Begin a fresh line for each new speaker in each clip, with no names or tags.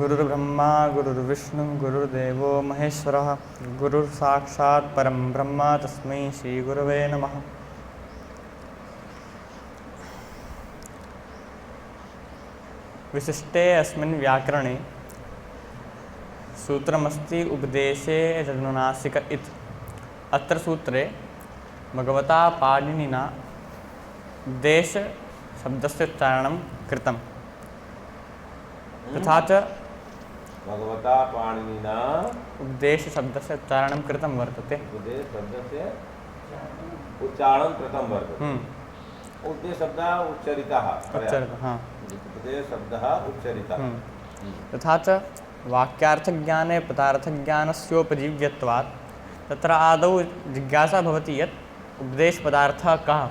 गुरुर्ब्रह्मा गुरुर्विष्णु गुरुर्देवो महेश्वरः गुरुर्साक्षात् परं ब्रह्म तस्मै श्रीगुरवे नमः। विशिष्टे अस्मिन् व्याकरणे सूत्रमस्ति उपदेशे जनुनासिक इति। अत्र सूत्रे भगवता पाणिनिना उपदेश शब्दस्य उच्चारणं कृतं। तथा च
भगवता पाणिनिना
उपदेश शब्दस्य उच्चारणं कृतं वर्तते।
उपदेश शब्दस्य उच्चारणं कृतं वर्तते। उपदेश शब्दः उच्चरितः।
हाँ।
उपदेश शब्दः उच्चरितः।
तथा च वाक्यार्थज्ञाने पदार्थज्ञानस्योपजीव्यत्वात् तत्र आदौ जिज्ञासा भवति यत् उपदेशपदार्थः कः।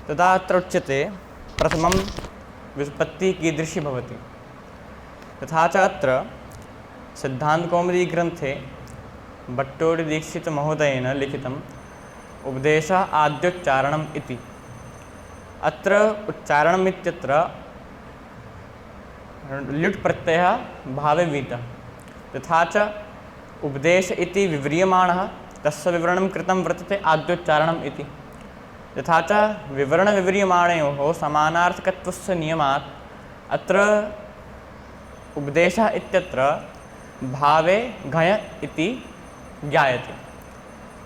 तदा अत्र उच्यते प्रथमं व्युत्पत्तिः कीदृशी भवति। तथा च अत्र सिद्धान्तकौमुदीग्रन्थे भट्टोजीदीक्षितमहोदयेन लिखितम् उपदेशः आद्योच्चारणम् इति। अत्र उच्चारणम् इत्यत्र ल्युट् प्रत्ययः भावे वीतः। तथा च उपदेश इति विव्रियमाणः तस्य विवरणं कृतं वर्तते आद्योच्चारणम् इति। तथा च विवरणविव्रियमाणयोः समानार्थकत्वस्य नियमात् अत्र उपदेशः इत्यत्र भावे घय इति ज्ञायते।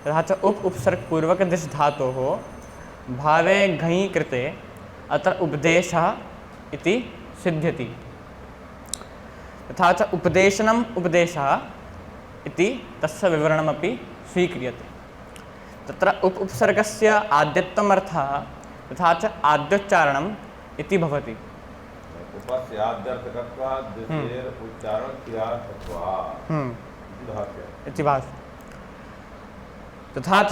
तथा च उपसर्गपूर्वकदिश धातोः भावे घञि कृते अत्र उपदेशः इति सिद्ध्यति। तथा च उपदेशनम् उपदेशः इति तस्य विवरणमपि स्वीक्रियते। तत्र उपसर्गस्य आद्यत्वमर्थः तथा च आद्योच्चारणम् इति भवति।
उपस्य आद्यर्थकत्वात् द्वितीयेर उच्चारणक्रियार्थत्वात्
इति भाति। तथा च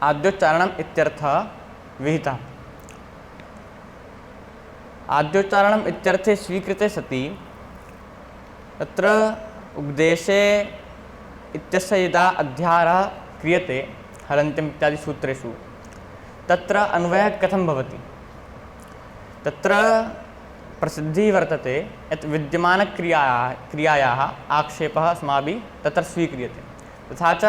आद्योच्चारणम् इत्यर्थः विहितः। आद्योच्चारणम् इत्यर्थे स्वीकृते सति तत्र उपदेशे इत्यस्य यदा अध्यारः क्रियते हलन्त्यम् इत्यादि सूत्रेषु तत्र अन्वयः कथं भवति। तत्र प्रसिद्धिः वर्तते यत् विद्यमानक्रियायाः आक्षेपः अस्माभिः तत्र स्वीक्रियते। तथा च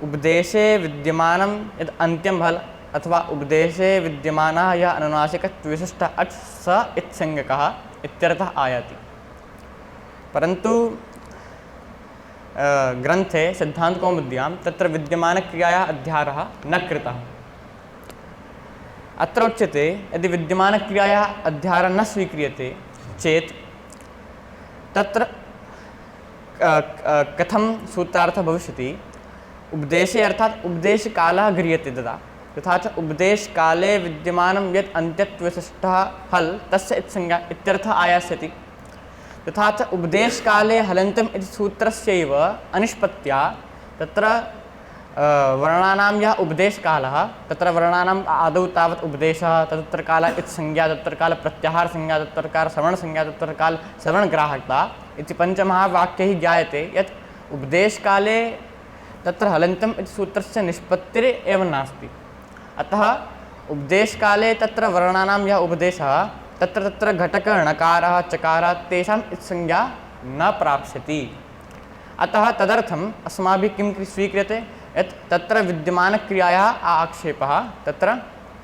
उपदेशे विद्यमानं यद् अन्त्यं हल् अथवा उपदेशे विद्यमानः यः अनुनासिकविशिष्टः अच् स इत्संज्ञकः इत्यर्थः आयाति। परन्तु ग्रन्थे सिद्धान्तकौमुद्यां तत्र विद्यमानक्रियायाः अध्यारः न कृतः। अत्र उच्यते यदि विद्यमानक्रियायाः अध्यारः न स्वीक्रियते चेत् तत्र कथं सूत्रार्थः भविष्यति। उपदेशे अर्थात् उपदेशकालः गृह्यते तदा। तथा च उपदेशकाले विद्यमानं यत् अन्त्यत्वविशिष्टः हल् तस्य इत्संज्ञा इत्यर्थः आयास्यति। तथा च उपदेशकाले हलन्त्यम् इति सूत्रस्यैव अनिष्पत्त्या तत्र वर्णानां यः उपदेशकालः तत्र वर्णानाम् आदौ तावत् उपदेशः तत्र काल इत्संज्ञा तत्र काल प्रत्याहारसंज्ञा तत्र काल श्रवणसंज्ञा तत्र काल श्रवणग्राहकता इति पञ्चमहावाक्यैः ज्ञायते यत् उपदेशकाले तत्र हलन्त्यम् इति सूत्रस्य निष्पत्तिरेव नास्ति। अतः उपदेशकाले तत्र वर्णानां यः उपदेशः तत्र घटकणकारः चकारः तेषाम् इत्संज्ञा न प्राप्स्यति। अतः तदर्थम् अस्माभिः किं स्वीक्रियते यत् तत्र विद्यमानक्रियायाः आक्षेपः तत्र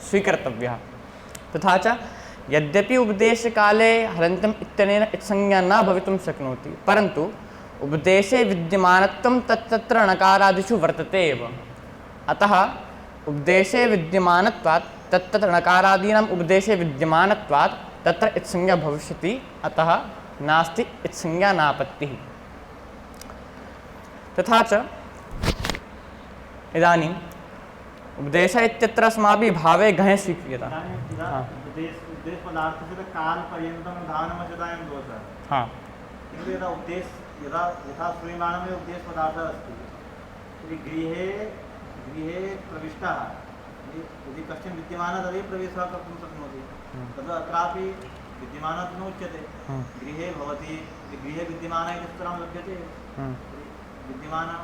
स्वीकर्तव्यः। तथा च यद्यपि उपदेशकाले हलन्त्यम् इत्यनेन इत्संज्ञा न भवितुं शक्नोति परन्तु उपदेशे विद्यमानत्वं तत्र णकारादिषु वर्तते एव। अतः उपदेशे विद्यमानत्वात् तत्र णकारादीनाम् उपदेशे विद्यमानत्वात् तत्र इत्संज्ञा भविष्यति। अतः नास्ति इत्संज्ञा नापत्तिः। तथा च इदानीम् उपदेशः इत्यत्र अस्माभिः भावे घञ स्वीक्रियते। हाँ।
यथा श्रूयमाणमेव उपदेशपदार्थः अस्ति तर्हि गृहे प्रविष्टः यदि कश्चन विद्यमानः तदेव प्रवेशः कर्तुं शक्नोति। तद् अत्रापि विद्यमानः न उच्यते। गृहे भवति गृहे विद्यमानः इति सूत्रं लभ्यते। विद्यमानः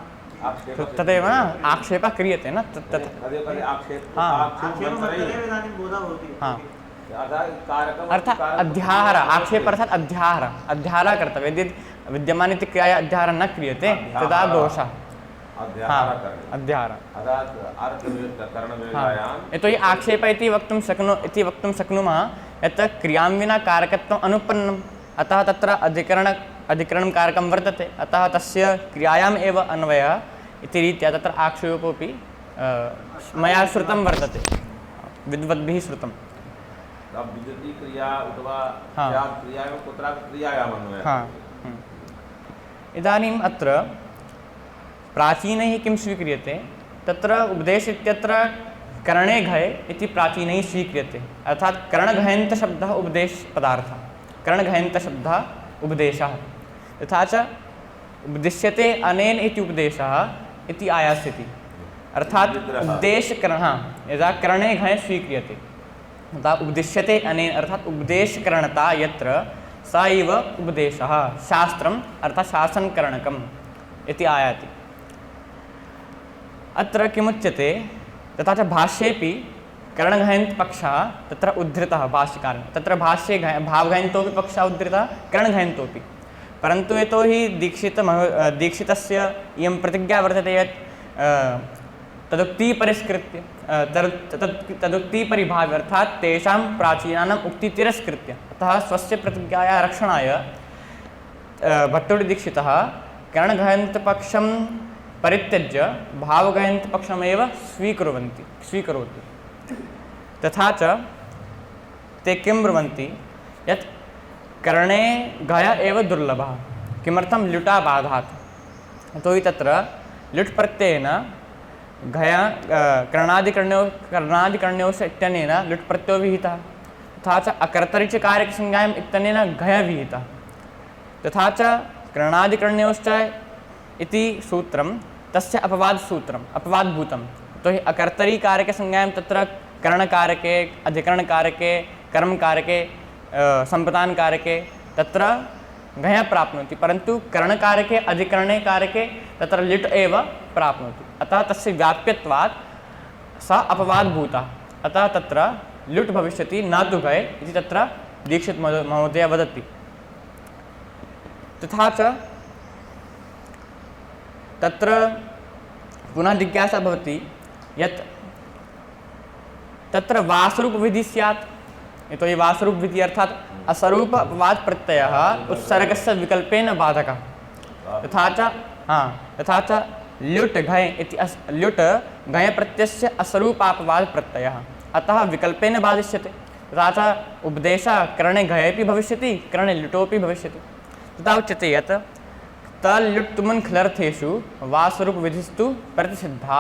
तदेव न आक्षेपः क्रियते न तत्
कदे कदे आक्षेप
हाँ।
आक्षेपमन्तरेव इदानीं बोधः भवति।
हाँ।
कारकम्
अर्थात् अध्याहार आक्षेप अर्थात् अध्याहारः कर्तव्यः। यदि विद्यमान इति क्रियाया अध्याहारः न क्रियते तदा दोषः। अध्याहारः यतोहि आक्षेप इति वक्तुं शक्नुमः यत् क्रियां विना कारकत्वम् अनुपन्नम्, अतः तत्र अधिकरणं कारकं वर्तते, अतः तस्य क्रियायाम् एव अन्वयः इति रीत्या तत्र आक्षेपोऽपि मया श्रुतं वर्तते, विद्वद्भिः श्रुतं।
विद्युती क्रिया अथवा
हाँ।
क्रियायां कुत्रापि क्रियायाम् अन्वयः।
हाँ। इदानीम् अत्र प्राचीनैः किं स्वीक्रियते, तत्र उपदेश इत्यत्र करणे घये इति प्राचीनैः स्वीक्रियते, अर्थात् करणघयन्तशब्दः उपदेशपदार्थः, करणघयन्तशब्दः उपदेशः। तथा च उपदिश्यते अनेन इति उपदेशः इति आयास्यति, अर्थात् उपदेशकरणः यदा करणे घये स्वीक्रियते तदा उपदिश्यते अनेन अर्थात् उपदेशकरणता यत्र सा एव उपदेशः, शास्त्रम् अर्थात् शासनकरणकम् इति आयाति। अत्र किमुच्यते, तथा च भाष्येपि करणघयन्तपक्षः तत्र उद्धृतः भाष्यकारेण, तत्र भाष्ये भावघयन्तोऽपि पक्षः उद्धृतः, करणघयन्तोऽपि, परन्तु यतोहि दीक्षितस्य इयं प्रतिज्ञा वर्तते यत् तदुक्तिः परिष्कृत्य तदुक्तिः परिभाव्य अर्थात् तेषां प्राचीनानाम् उक्तिः तिरस्कृत्य, अतः स्वस्य प्रतिज्ञायाः रक्षणाय भट्टोजिदीक्षितः करणघयन्तपक्षं परित्यज्य भावघयन्तपक्षमेव स्वीकरोति। तथा च ते किं ब्रुवन्ति यत् करणे घय एव दुर्लभः, किमर्थं ल्युटाबाधात्, यतोहि तत्र ल्युट् प्रत्ययेन घय कर्णादिकर्ण्योश्च इत्यनेन ल्युट् प्रत्ययो विहितः, तथा च अकर्तरिचकारकसंज्ञायाम् इत्यनेन घय विहितः, तथा च कर्णादिकर्ण्योश्च इति सूत्रं तस्य अपवादसूत्रम् अपवादभूतं, यतोहि अकर्तरिकारकसंज्ञायां तत्र करणकारके अधिकरणकारके कर्मकारके सम्प्रदानकारके तत्र घयः प्राप्नोति, परन्तु करणकारके अधिकरणे कारके तत्र लिट् एव प्राप्नोति, अतः तस्य व्याप्यत्वात् सा अपवादभूता, अतः तत्र लिट् भविष्यति न तु घय इति तत्र दीक्षित महोदय वदति। तथा च तत्र पुनः जिज्ञासा भवति यत् तत्र वासरूपविधिः स्यात्, यतोहि वासरूपविधिः अर्थात् असरूप अपवाद प्रत्ययः उत्सर्गस्य विकल्पेन बाधकः, तथा च ल्युट् घय इति ल्युट् घय प्रत्ययस्य असरूपापवाद प्रत्ययः, अतः विकल्पेन बाधिष्यते, तथा च उपदेशः करणे घयेपि भविष्यति करणे ल्युटोपि भविष्यति। तथा उच्यते यत् तल्युट्तुमन्खलर्थेषु वासरूपविधिस्तु प्रतिषिद्धा,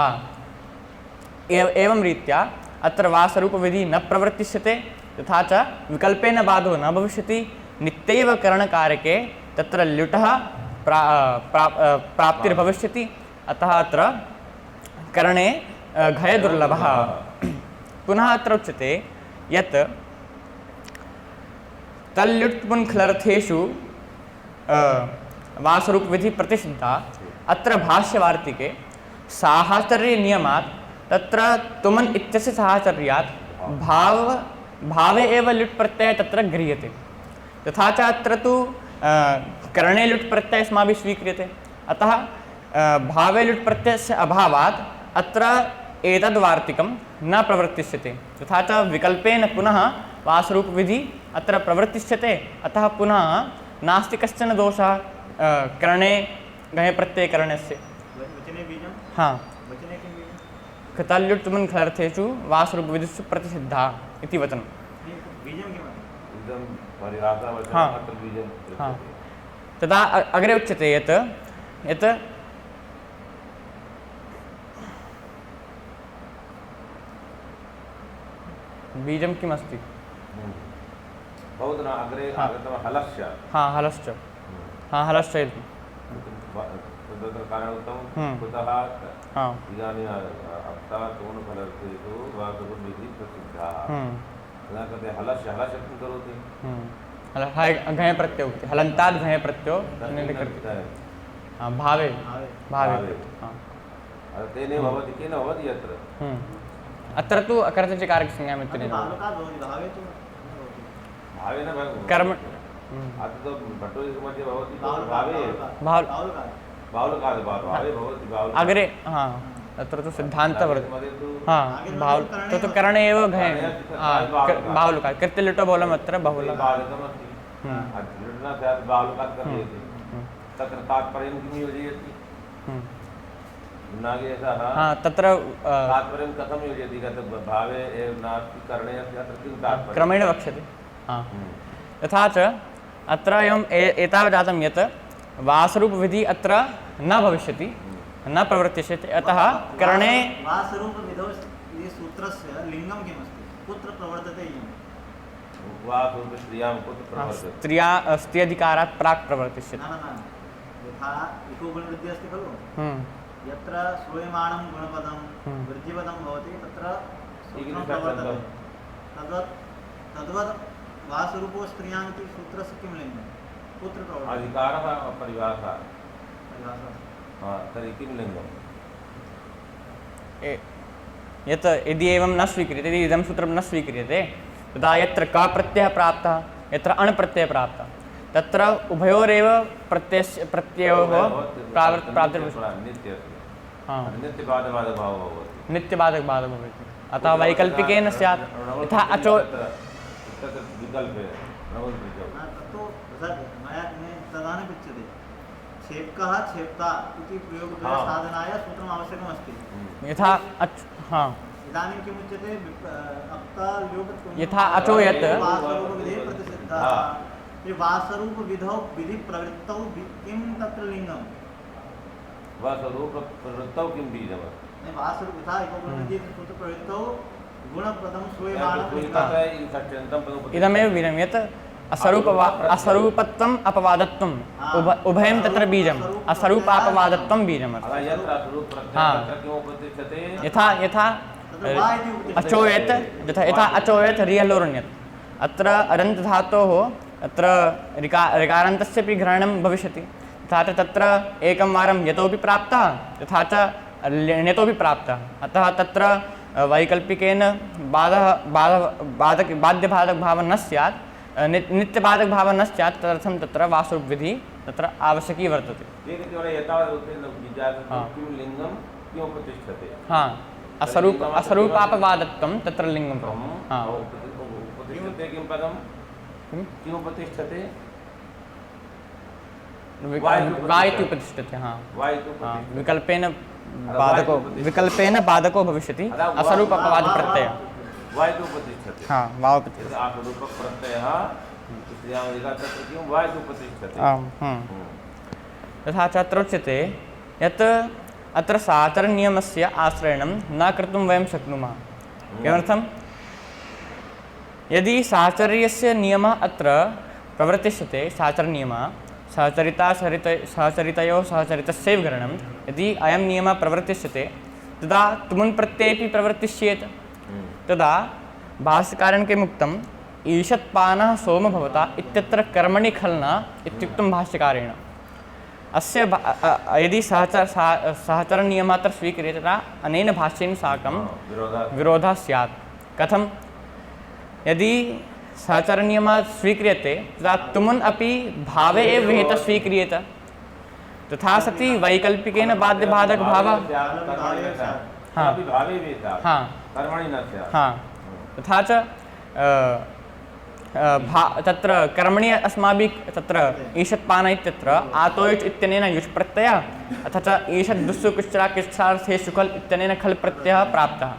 एवं रीत्या अत्र वासरूपविधिः न प्रवर्तिष्यते, तथा च विकल्पेन बाधो न भविष्यति, नित्यैव करणकारके तत्र ल्युटः प्राप्तिर्भविष्यति, अतः अत्र करणे घय दुर्लभः। पुनः अत्र उच्यते यत् तल्युट्पुन्खलर्थेषु वासरूपविधिः प्रतिषिद्धा, अत्र भाष्यवार्तिके साहचर्यनियमात् तत्र तुमन् इत्यस्य साहचर्यात् भावे एव लिट् प्रत्ययः तत्र गृह्यते, तथा च अत्र तु करणे लिट् प्रत्ययः अस्माभिः स्वीक्रियते, अतः भावे लिट् प्रत्ययस्य अभावात् अत्र एतद्वार्तिकं न प्रवर्तिष्यते, तथा च विकल्पेन पुनः वासरूपविधिः अत्र प्रवर्तिष्यते, अतः पुनः नास्ति कश्चन दोषः करणे घय प्रत्ययकरणस्य। हाँ, तल्युट्तुमन्खलर्थेषु वासरूपविधिषु प्रतिषिद्धा इति वचनं। हाँ, हाँ, तदा अग्रे उच्यते यत् बीजं किमस्ति?
अग्रे हलस्य।
हाँ, हलश्च। हाँ, हलश्च इति।
तत्र कारणं कुतः इदानीं अर्थात्मफलर्थेषु वासरूपविधिः प्रसिद्धा, तदा कथ्यते हलस्य किं करोति?
घय प्रत्ययो हलन्तात् घय प्रत्ययो हाँ भावे
भावे
भावे
भावे।
हाँ
तेने भवति केन भवति यत्र
अत्र तु अकर्तृकारकसंज्ञाम् इत्यनेन
बालकात् भवति भावे तु भवति
भावेन
कर्म
अत्र तु भट्टोजिस्य मध्ये भवति
बाहुलकात्
भावे
बाहुलकात्
बाहुलकात् भावे भवति बाहुल
अग्रे हाँ तत्र तु सिद्धान्तः वर्तते
मध्ये तु
हाँ
आगे
बाहुल
करणे
तत्तु करणे एव घे
करणे
हाँ
बाहुलकात्।
बाहुलकात् कृत्यलिटो बहुलम् अत्र बहुल
बालकमस्ति लुट्ना स्यात् बाहुलकात् कथयति तत्र तात्पर्यं किं योजयति नागेशः
हाँ तत्र
तात्पर्यं कथं योजयति यत् भावे एव नास्ति करणे अस्ति अत्र किं तात्पर्यं
क्रमेण वक्ष्यते हाँ तथा च अत्र एवम् एतावत् जातं यत् वासरूपविधिः अत्र न भविष्यति न प्रवर्तिष्यते अतः करणे
वासरूपविधौ ये सूत्रस्य लिङ्गं किमस्ति कुत्र प्रवर्तते इयं
वा स्त्रियां कुत्र प्रवर्तते
स्त्रिया स्त्रियधिकारात् प्राक् प्रवर्तिष्यते
न यथा इको गुणवृद्धिः अस्ति खलु
हम्म,
यत्र श्रूयमाणं गुणपदं वृद्धिपदं भवति तत्र सूत्रं प्रवर्तते तद्वत् वासरूपो स्त्रियाम् इति सूत्रस्य किं लिङ्गं कुत्र प्रवर्तते
अधिकारः परिभाषा
परिभाषा
तर्हि किं लिङ्गं
यत् यदि एवं न स्वीक्रियते यदि इदं सूत्रं न स्वीक्रियते तदा यत्र क प्रत्ययः प्राप्तः यत्र अण् प्रत्ययः प्राप्तः तत्र उभयोरेव प्रत्ययोः
नित्यस्य
हाँ
नित्यबाधबाधभावो भवति
नित्यबाधकबाधः भवति अतः वैकल्पिकेन स्यात् यथा अचो
तत्र विकल्पे नवद्विजौ
तत्तु मया तदानीं पृच्छ्यते क्षेपकः क्षेप्ता इति प्रयोगसाधनाय सूत्रम् आवश्यकमस्ति
यथा हाँ
इदानीं किम् उच्यते
यथा अचो यत्
वासरूपविधेः प्रतिसिद्धः वासरूपविधौ विधिप्रवृत्तौ किं तत्र लिङ्गं
वासरूपप्रवृत्तौ किं बीजमस्ति
नहीं वासरूप यथा सूत्रप्रवृत्तौ गुणपदं
इदमेव वीरं यत् असरूपत्वम् अपवादत्वम् उभयं तत्र बीजम् असरूपापवादत्वं बीजमस्ति हाँ यथा यथा अचोयत् यथा अचोयत् रियलोरण्यत् अत्र अरन्तधातोः अत्र ऋकारान्तस्यपि ग्रहणं भविष्यति तथा च तत्र एकं वारं यतोपि प्राप्तः तथा च ण्यतोपि प्राप्तः अतः तत्र वैकल्पिकेन बाध्यबाधकभावः न स्यात् नित्यबाधकभावः न स्यात् तदर्थं तत्र वासरूपविधिः तत्र आवश्यकी वर्तते हाँ असरूपापवादत्वं तत्र लिङ्गं हाँ
किं पदं किमुपतिष्ठते
वा इति उपतिष्ठते हाँ विकल्पेन बाधको भविष्यति असरूपापवादप्रत्ययः
वा इति उपतिष्ठते
हाँ वा उपतिष्ठते
आसरूपप्रत्ययः तत्र किं वा इति उपतिष्ठते
तथा च अत्र उच्यते यत् अत्र साचरनियमस्य आश्रयणं न कर्तुं वयं शक्नुमः किमर्थं यदि साचर्यस्य नियमः अत्र प्रवर्तिष्यते साचरनियमः सहचरितयोः सहचरितस्यैव गणनं यदि अयं नियमः प्रवर्तिष्यते तदा तुमुन् प्रत्ययेपि प्रवर्तिष्येत् तदा भाष्यकारेण किमुक्तम् ईषत्पानः सोम भवता इत्यत्र कर्मणि खलना इत्युक्तं भाष्यकारेण अस्य यदि सहचरनियमः अत्र स्वीक्रियते तदा अनेन भाष्येन साकं विरोधः स्यात् कथं यदि सहचरनियमः स्वीक्रियते तदा तुमुन् अपि भावे एव विहितः स्वीक्रियेत तथा सति वैकल्पिकेन बाध्यबाधकभावः हाँ हाँ हाँ तथा च तत्र कर्मणि अस्माभिः तत्र ईषत्पान इत्यत्र आतोयच् इत्यनेन युष् प्रत्ययः अथ च ईषद् दुस्सु कुश्चरा किच्छार्थे सुखल् इत्यनेन खल् प्रत्ययः प्राप्तः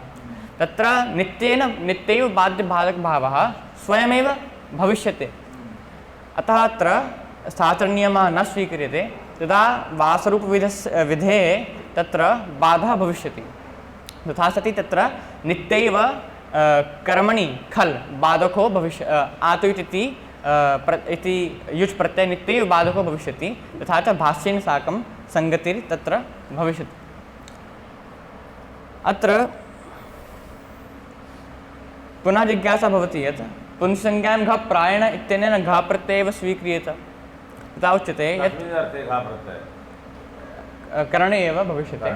तत्र नित्यैव बाध्यबाधकभावः स्वयमेव भविष्यते अतः अत्र साचरनियमः न स्वीक्रियते तदा वासरूपविधेः तत्र बाधः भविष्यति तथा सति तत्र नित्यैव कर्मणि खल् बाधको भविष्य आतुय् इति युज् प्रत्यय नित्यैव बाधको भविष्यति तथा च भाष्येन साकं सङ्गतिर्तत्र भविष्यति अत्र पुनः जिज्ञासा भवति यत् पुंसंज्ञां घ प्रायण इत्यनेन घ प्रत्ययः स्वीक्रियेत तथा उच्यते यत् करणे एव भविष्यति।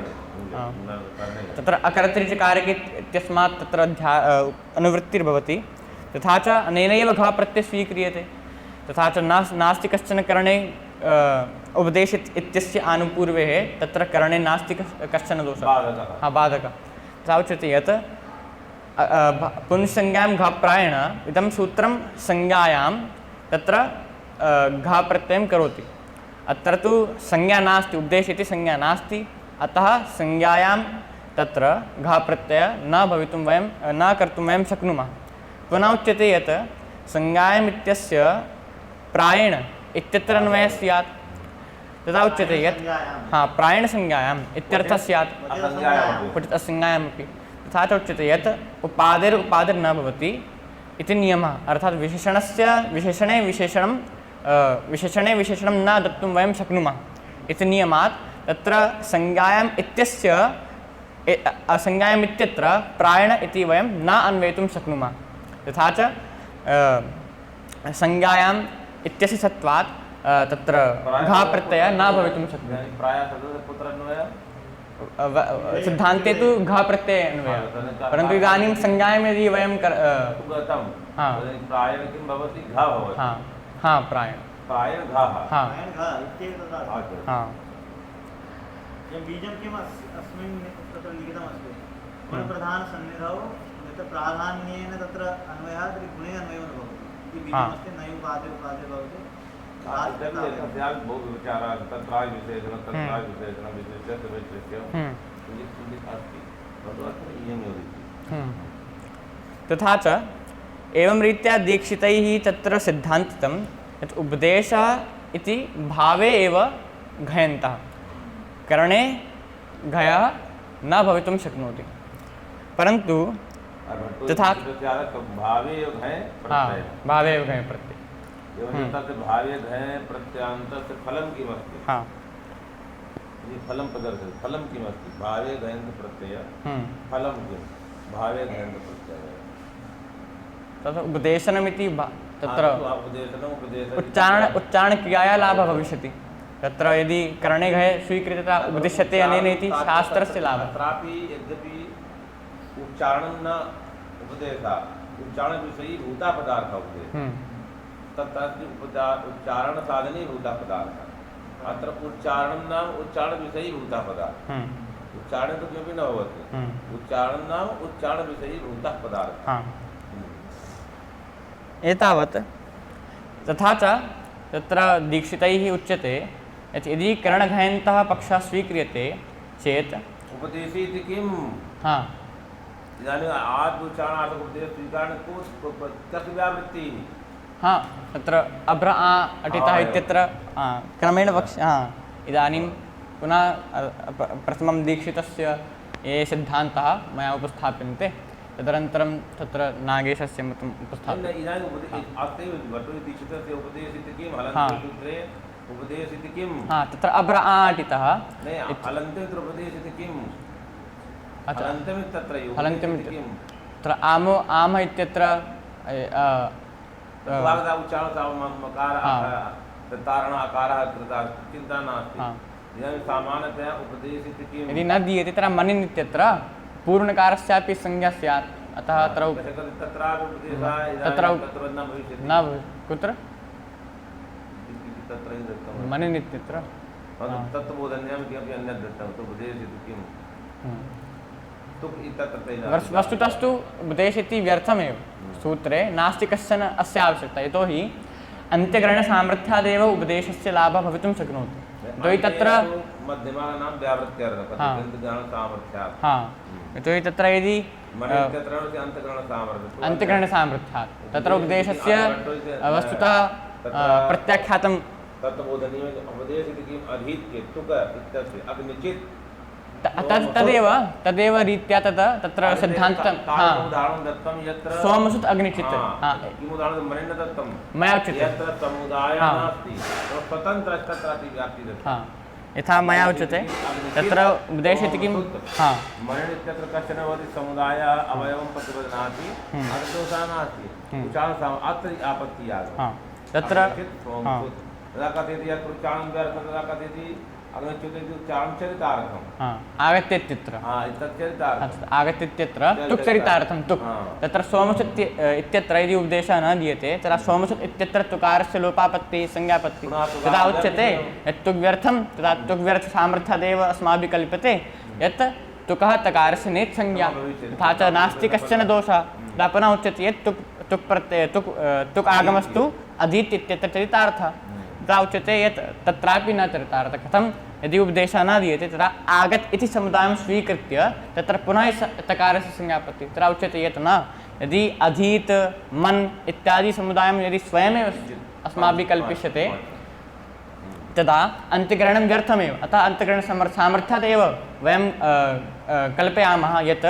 तत्र अकर्तृचकारके इत्यस्मात् तत्र अनुवृत्तिर्भवति। तथा च अनेनैव घः प्रत्ययः स्वीक्रियते। तथा च नास्ति कश्चन करणे उपदेश इत्यस्य आनुपूर्वेः तत्र करणे नास्ति कश्चन दोषः, बाधकः। तथा उच्यते यत् पुंसंज्ञां घः प्रायेण इदं सूत्रं संज्ञायां तत्र घः प्रत्ययं करोति। अत्र तु संज्ञा नास्ति, उपदेश इति संज्ञा नास्ति, अतः संज्ञायां तत्र घः प्रत्ययः न भवितुं वयं न कर्तुं वयं शक्नुमः। पुनः उच्यते यत् संज्ञायाम् इत्यस्य प्रायेण इत्यत्र अन्वयः स्यात्। तथा उच्यते यत् प्रायेण संज्ञायाम् इत्यर्थः स्यात्, क्वचित् असंज्ञायामपि। तथा च उच्यते यत् उपाधिर्न भवति इति नियमः, अर्थात् विशेषणे विशेषणं न दत्तुं वयं शक्नुमः इति नियमात् तत्र संज्ञायाम् इत्यत्र प्रायेण इति वयं न अन्वयितुं शक्नुमः। तथा च संज्ञायाम् इत्यस्य सत्वात् तत्र घः प्रत्ययः न भवितुं शक्नोति। सिद्धान्ते तु घः प्रत्यये अन्वयः, परन्तु इदानीं संज्ञायां यदि वयं
बीजं किम् अस्मिन् तत्र लिखितमस्ति, गुणप्रधानसन्निधौ यत्र प्राधान्येन तत्र अन्वयः तर्हि गुणे अन्वयो न भवति इति बीजमस्ति। नैव उपाधिर्भवति
तथा च एवं रीत्या दीक्षितैः तत्र सिद्धान्तितं यत् उपदेशः इति भावे एव घयन्तः, करणे घयः न भवितुं शक्नोति। परन्तु तथा भावे एव घय प्रत्यय
भावे घय प्रत्यांतस्य फलं किमस्ति? फलं प्रदर्शयति। फलं किमस्ति? भावे घयन्त प्रत्यय फलं किं? भावे घयन्त प्रत्यय
तथा उपदेशनमिति तत्र उच्चारणक्रियाया लाभः भविष्यति। तत्र यदि करणे घये स्वीकृतता उपदिश्यते अनेन इति शास्त्रस्य लाभः।
तत्रापि यद्यपि उच्चारणं न उपदेशः, उच्चारणविषयी भूता पदार्थः उपदेशः, तत्र उच्चारण साधने भूता पदार्थः। अत्र उच्चारणं नाम उच्चारणविषयी भूता पदार्थः। उच्चारणं तु किमपि न भवति, उच्चारणं नाम उच्चारणविषयी भूतः पदार्थः।
एतावत्। तथा च तत्र दीक्षितैः उच्यते यत् यदि करणघयन्तः पक्षः स्वीक्रियते चेत्
उपदेशे इति किम्? इदानीम् उच्चारणार्थक उपदेश स्वीकरणं कस्य व्यावृत्तिः?
तत्र अभ्र आ अटितः इत्यत्र क्रमेण इदानीं पुनः प्रथमं दीक्षितस्य ये सिद्धान्तः मया उपस्थाप्यन्ते, तदनन्तरं तत्र नागेशस्य मतम् उपस्थाप्यते। तत्र अभ्र आ अटितः तत्र आमो आम इत्यत्र
चिन्ता नास्ति। सामान्यतया उपदेश इति किम्?
यदि न दीयते तत्र मनिन् इत्यत्र पूर्णकारस्यापि संज्ञा स्यात्, अतः अत्र न कुत्र मनिन् इत्यत्र
तत्त्वबोधन्यां किमपि अन्यत् दत्तं उपदेश इति किम्?
वस्तुतस्तु उपदेश इति व्यर्थमेव। सूत्रे नास्ति कश्चन अस्य आवश्यकता, यतोहि अन्त्यग्रहणसामर्थ्यादेव उपदेशस्य लाभः भवितुं शक्नोति। यतोहि तत्र यतोहि तत्र यदि अन्त्यग्रहणसामर्थ्यात् तत्र उपदेशस्य वस्तुतः प्रत्याख्यातं तदेव रीत्या तत्र सिद्धान्तं सोमसुत अग्निचित् मया उच्यते। यथा मया उच्यते तत्र उपदेश इति किं?
इत्यत्र कश्चन भवति समुदायः अवयवं प्रतिबध्नाति, अत्र दोषः नास्ति, अत्र आपत्तिः आगता।
तत्र
तदा कथयति यत् उच्चारणं व्यर्थं, तदा कथयति आगच्छति इति उच्चारणचरितार्थं।
आगत्य इत्यत्र
तच्चरितार्थम्।
आगत्य इत्यत्र तुक् चरितार्थं तुक्। तत्र सोमसुत् इत्यत्र यदि उपदेशः न दीयते तदा सोमसुत् इत्यत्र तुकारस्य लोपापत्तिः संज्ञापत्तिः तदा उच्यते यत् तुग्व्यर्थं तदा तुग्व्यर्थसामर्थ्यादेव अस्माभिः कल्प्यते यत् तुकः तकारस्य नेत् संज्ञा तथा च नास्ति कश्चन दोषः। तदा पुनः उच्यते यत् तुक् आगमस्तु अधीत् इत्यत्र चरितार्थः। तथा उच्यते यत् तत्रापि न चरितार्थः। कथं यदि उपदेशः न दीयते तदा आगत् इति समुदायं स्वीकृत्य तत्र पुनः तकारस्य संज्ञापत्तिः। तथा उच्यते यत् न यदि अधीत् मन् इत्यादि समुदायं यदि स्वयमेव अस्माभिः कल्पिष्यते तदा अन्त्यग्रहणं व्यर्थमेव। अतः अन्त्यग्रहणसामर्थ्यादेव वयं कल्पयामः यत्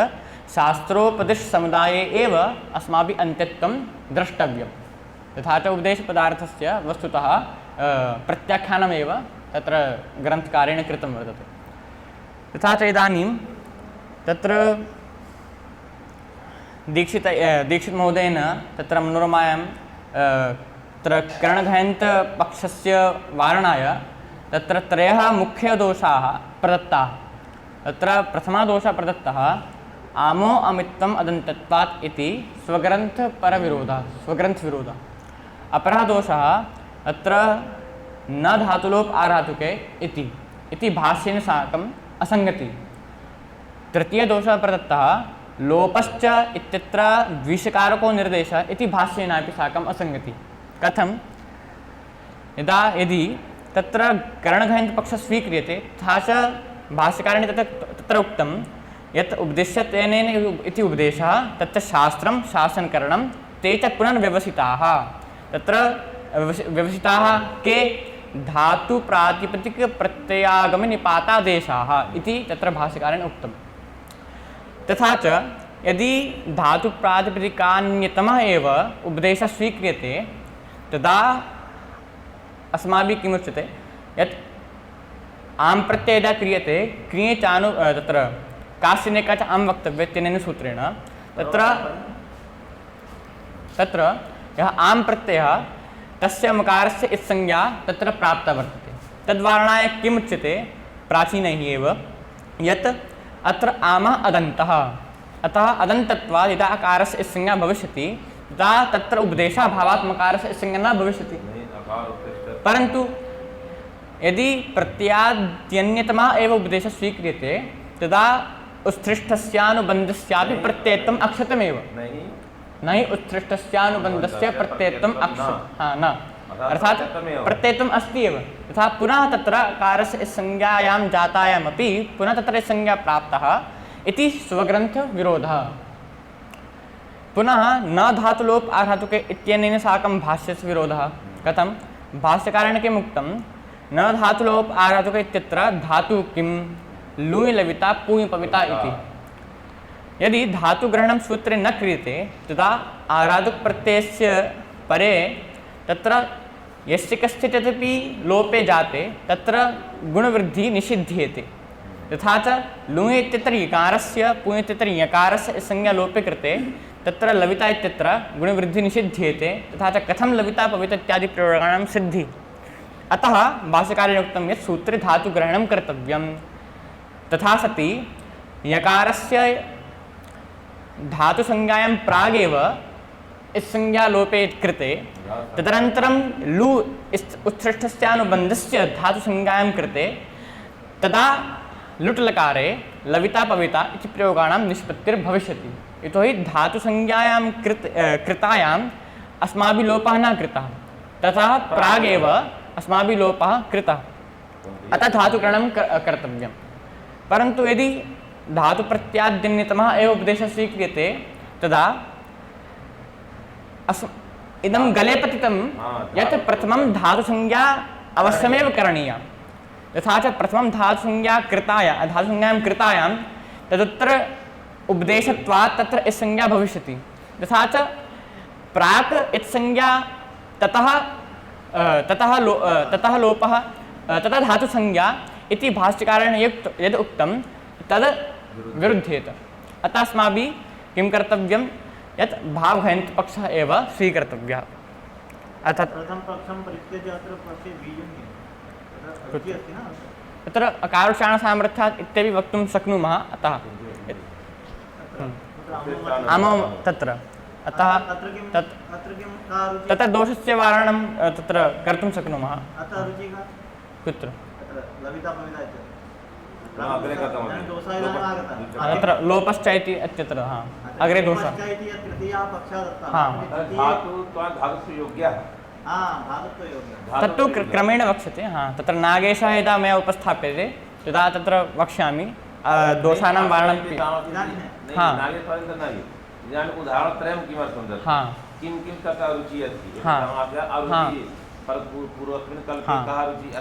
शास्त्रोपदिष्टसमुदाये एव अस्माभिः अन्त्यत्वं द्रष्टव्यं। तथा च उपदेशपदार्थस्य वस्तुतः प्रत्याख्यानमेव तत्र ग्रन्थकारेण कृतं वर्तते। तथा च इदानीं तत्र दीक्षितमहोदयेन तत्र मनोरमायां तत्र करणघयन्तपक्षस्य वारणाय तत्र त्रयः मुख्यदोषाः प्रदत्ताः। तत्र प्रथमः दोषः प्रदत्तः आमो अमित्वम् अदन्तत्वात् इति स्वग्रन्थविरोधः। अपरः दोषः अत्र न धातुलोप आधातुके इति भाष्येन साकम् असङ्गति। तृतीयदोषः प्रदत्तः लोपश्च इत्यत्र द्विषकारको निर्देशः इति भाष्येनापि साकम् असङ्गति। कथं यदि तत्र करणघयन्तपक्षः स्वीक्रियते तथा च भाष्यकारेण तत्र उक्तं यत् उपदिश्यतेनेन इति उपदेशः तत्र शास्त्रं शासनकरणं ते च पुनर्व्यवसिताः। तत्र व्यवसिताः के धातु प्रातिपदिक प्रत्ययागम निपातादेशाः इति तत्र भाष्यकारेण उक्तं। तथा च यदि धातु प्रातिपदिकान्यतमः एव उपदेशः स्वीक्रियते तदा अस्माभिः किमुच्यते यत् आम् प्रत्ययः यदा क्रियते क्रिये चानु तत्र कास्यनेका च आम् वक्तव्यः इत्यनेन सूत्रेण तत्र यः आम् प्रत्ययः तस्य मकारस्य इत्संज्ञा तत्र प्राप्ता वर्तते। तद्वारणाय किमुच्यते प्राचीनैः एव यत् अत्र आमः अदन्तः। अतः अदन्तत्वात् यदा अकारस्य इत्संज्ञा भविष्यति तदा तत्र उपदेशाभावात् मकारस्य इत्संज्ञा न भविष्यति। परन्तु यदि प्रत्ययाद्यन्यतमः एव उपदेशः स्वीक्रियते तदा उत्सृष्टस्यानुबन्धस्यापि प्रत्ययत्वम् अक्षतमेव। न हि उत्सृष्टस्यानुबन्धस्य प्रत्ययत्वम् न अर्थात् प्रत्ययत्वम् अस्ति एव। तथा पुनः तत्र अकारस्य संज्ञायां जातायामपि पुनः तत्र संज्ञा प्राप्तः इति स्वग्रन्थविरोधः। पुनः न धातुलोप आधातुके इत्यनेन साकं भाष्यस्य विरोधः। कथं भाष्यकारेण किम् उक्तं न धातुलोप आधातुके इत्यत्र धातु किं लुञ् लविता पूञ् पविता इति। यदि धातुग्रहणं सूत्रे न क्रियते तदा आराधुप्रत्ययस्य परे तत्र यस्य कस्यचिदपि लोपे जाते तत्र गुणवृद्धिः निषिध्येते। तथा च लुञ् इत्यत्र यकारस्य पूञ् इत्यत्र यकारस्य संज्ञा लोपे कृते तत्र लविता इत्यत्र गुणवृद्धिः निषिध्येते। तथा च कथं लविता पविता इत्यादि प्रयोगाणां सिद्धिः। अतः भाष्यकारेण उक्तं यत् सूत्रे धातुग्रहणं कर्तव्यं। तथा सति यकारस्य धातुसंज्ञायां प्रागेव इत्संज्ञालोपे कृते तदनन्तरं लु उत्सृष्टस्यानुबन्धस्य धातुसंज्ञायां कृते तदा लुट्लकारे लविता पविता इति प्रयोगाणां निष्पत्तिर्भविष्यति। यतोहि धातुसंज्ञायां कृतायाम् अस्माभिः लोपः न कृतः तथा प्रागेव अस्माभिः लोपः कृतः। अतः धातुकरणं कर्तव्यं। परन्तु यदि धातुप्रत्याद्यन्यतमः एव उपदेशः स्वीक्रियते तदा इदं गले पतितं यत् प्रथमं धातुसंज्ञा अवश्यमेव करणीया। यथा च प्रथमं धातुसंज्ञायां कृतायां तदुत्तर उपदेशत्वात् तत्र इत्संज्ञा भविष्यति। तथा च प्राक् इत्संज्ञा ततः लोपः ततः धातुसंज्ञा इति भाष्यकारेण यद् उक्तं तद् विरुध्येत। अतः अस्माभिः किं कर्तव्यं यत् भावघयन्तपक्षः एव स्वीकर्तव्यः। अर्थात्
प्रथम पक्षं परित्यज्य अत्र पक्षे बीजं अस्ति न
तत्र अकारोच्चारणसामर्थ्यात् इत्यपि वक्तुं शक्नुमः। अतः आमां तत्र अतः
तत्र किं
तत्
तत्र किं का रुचिः?
तत्र दोषस्य वारणं तत्र कर्तुं शक्नुमः।
अतः रुचिः का?
कुत्र
तत्र लविता भविता इत्यत्र।
अग्रे गतवान्।
इदानीं दोषः इदानीम् आगतः।
तत्र लोपश्च इति इत्यत्र अग्रे दोषः।
लोपश्च इति यत् तृतीयः पक्षः दत्तः।
हा।
धातुत्वात् योग्यः।
धातुत्वयोग्यः।
तत्तु क्रमेण वक्ष्यते। तत्र नागेशः यदा मया उपस्थाप्यते तदा तत्र वक्ष्यामि दोषाणां वारणं।
इदानीम् उदाहरणत्रयं किमर्थं दत्तं? किं किं तथा रुचिः अस्ति? पूर्वस्मिन् कल्पे कः रुचिः?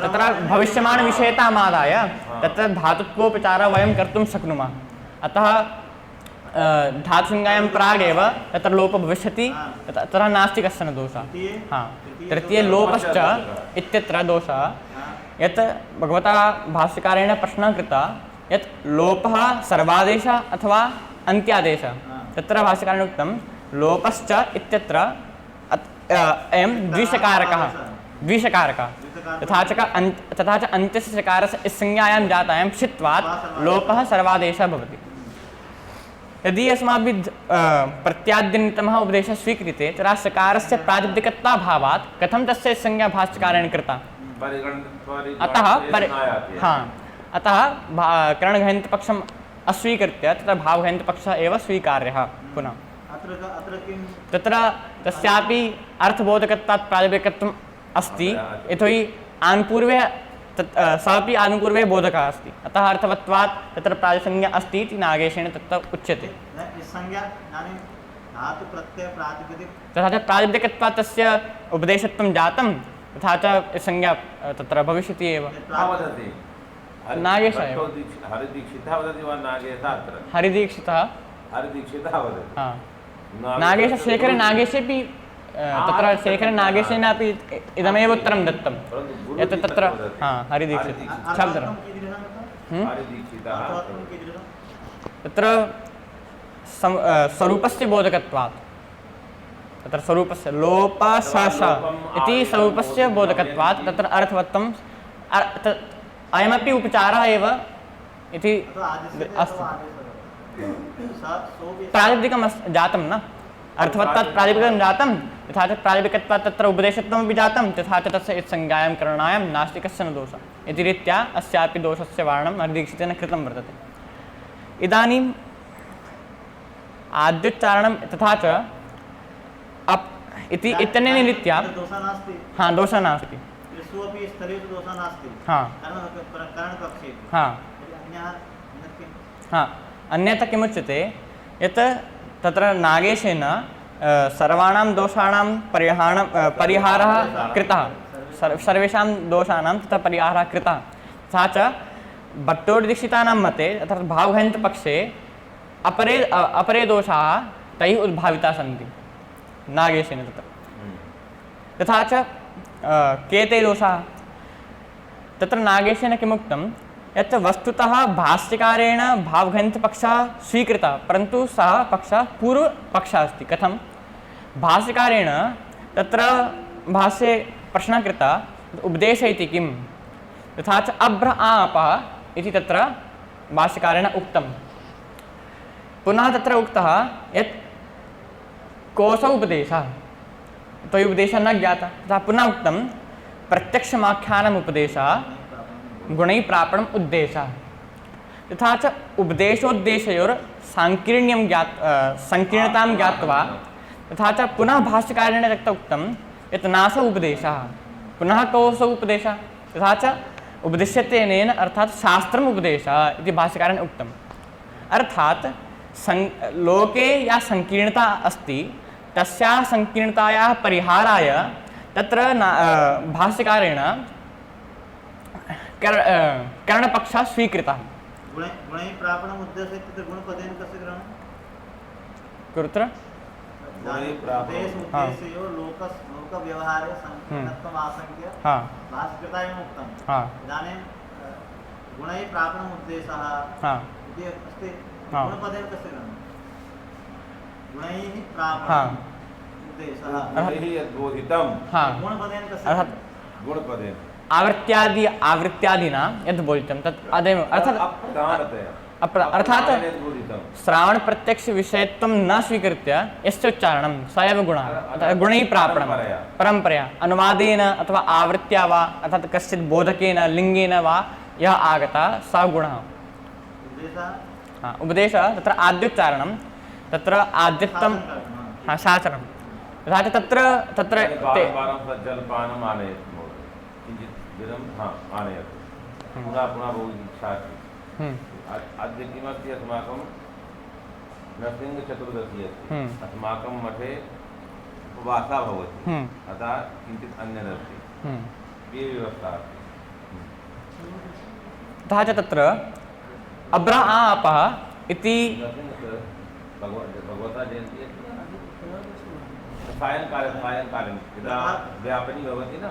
तत्र भविष्यमाणविषयतामादाय तत्र धातुत्वोपचारः वयं कर्तुं शक्नुमः। अतः धातुसंज्ञायां प्रागेव तत्र लोपः भविष्यति, तत्र नास्ति कश्चन दोषः। तृतीये लोपश्च इत्यत्र दोषः यत् भगवता भाष्यकारेण प्रश्नः कृतः यत् लोपः सर्वादेशः अथवा अन्त्यादेशः। तत्र भाष्यकारेण उक्तं लोपश्च इत्यत्र अयं द्विषकारकः तथा च अन्त्यस्य सकारस्य संज्ञायां जातायां षित्वात् लोपः सर्वादेशः भवति। यदि अस्माभिः प्रत्याद्यन्तमः उपदेशः स्वीक्रियते तदा सकारस्य प्रातिपदिकत्वाभावात् कथं तस्य संज्ञा भाष्यकारेण कृता? अतः करणघयन्तपक्षम् अस्वीकृत्य तत्र भावघयन्तपक्षः एव स्वीकार्यः। पुनः तत्र तस्यापि अर्थबोधकत्वात् प्रातिपदिकत्वम् अस्ति, यतोहि आनुपूर्वे सः अपि आनुपूर्वे बोधकः अस्ति। अतः अर्थवत्वात् तत्र प्रातिसंज्ञा अस्ति इति नागेशेन तत्र उच्यते। तथा च प्रातिपदिकत्वात् तस्य उपदेशत्वं जातं, तथा च संज्ञा तत्र भविष्यति एव। नागेशः एव। हरिदीक्षितः नागेशशेखरे नागेशेपि तत्र शेखरे नागेशेनापि इदमेव उत्तरं दत्तं यत् तत्र हरिदीक्षितः शब्दः तत्र स्वरूपस्य बोधकत्वात् तत्र स्वरूपस्य लोपश इति स्वरूपस्य बोधकत्वात् तत्र अर्थवत्वं अयमपि उपचारः एव इति अस्ति। प्रातिपदिकं जातं न अर्थवत्वात् प्रातिपदिकं जातं, तथा च प्रातिपदिकत्वात् तत्र उपदेशत्वमपि जातं, तथा च तस्य संज्ञायां करणायां नास्ति कश्चन दोषः इति रीत्या अस्यापि दोषस्य वारणं हरिदीक्षितेन कृतं वर्तते। इदानीम् आद्योच्चारणं तथा च अप् इति इत्यनेन रीत्या दोषः नास्ति। अन्यथा किमुच्यते यत् तत्र नागेशेन सर्वाणां दोषाणां परिहारः कृतः, सर्वेषां दोषाणां तत्र परिहारः कृतः। तथा च भट्टोजीदीक्षितानां मते तत्र भावघयन्तपक्षे अपरे दोषाः तैः उद्भाविताः सन्ति नागेशेन तत्र। तथा च के ते दोषाः? तत्र नागेशेन किमुक्तं यत् वस्तुतः भाष्यकारेण भावघयन्तपक्षः स्वीकृतः, परन्तु सः पक्षः पूर्वपक्षः अस्ति। कथं? भाष्यकारेण तत्र भाष्ये प्रश्नः कृतः उपदेशः इति किं? तथा च अभ्र आपः इति तत्र भाष्यकारेण उक्तं। पुनः तत्र उक्तः यत् कोऽसौ उपदेशः, तो उपदेशः न ज्ञातः। तथा पुनः उक्तं प्रत्यक्षमाख्यानम् उपदेशः गुणैः प्रापणम् उद्देशः। तथा च उपदेशोद्देशयोर् संकीर्णतां ज्ञात्वा तथा च पुनः भाष्यकारेण तत्र उक्तं यत् नासौ उपदेशः, पुनः कोऽसौ उपदेशः? तथा च उपदिश्यतेनेन अर्थात् शास्त्रम् उपदेशः इति भाष्यकारेण उक्तम्। अर्थात् लोके या संकीर्णता अस्ति तस्याः संकीर्णतायाः परिहाराय तत्र भाष्यकारेण करणपक्षः स्वीकृतः। कुत्र? आवृत्त्यादिना यद् बोलितं तत् अदेव अर्थात् अर्थात् श्रावण प्रत्यक्ष विषयत्वं न स्वीकृत्य यस्य उच्चारणं स एव गुणः अर्थात् गुणैः प्रापणं परम्परया अनुवादेन अथवा आवृत्त्या वा अर्थात् कश्चित् बोधकेन लिङ्गेन वा यः आगतः सः गुणः उपदेशः तत्र आद्योच्चारणं तत्र आद्यत्वं शासनं तथा च तत्र
जलपानम् आनयति किञ्चित् दिनं आनयति पुनः पुनः बहु इच्छा अस्ति अद्य किमस्ति अस्माकं नरसिंहचतुर्दशी अस्ति अस्माकं मठे उपवासः भवति अतः किञ्चित् अन्यदस्ति ये व्यवस्था अस्ति
तथा च तत्र अब्रा आपः इति
भगवता जयन्ती सायंकाले यदा व्यापनी भवति न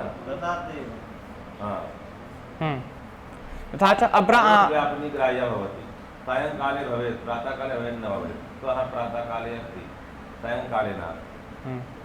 तथा च
व्यापनी ग्राह्या भवति सायंकाले भवेत् प्रातःकाले भवेत् न भवेत् श्वः प्रातःकाले अस्ति सायंकाले नास्ति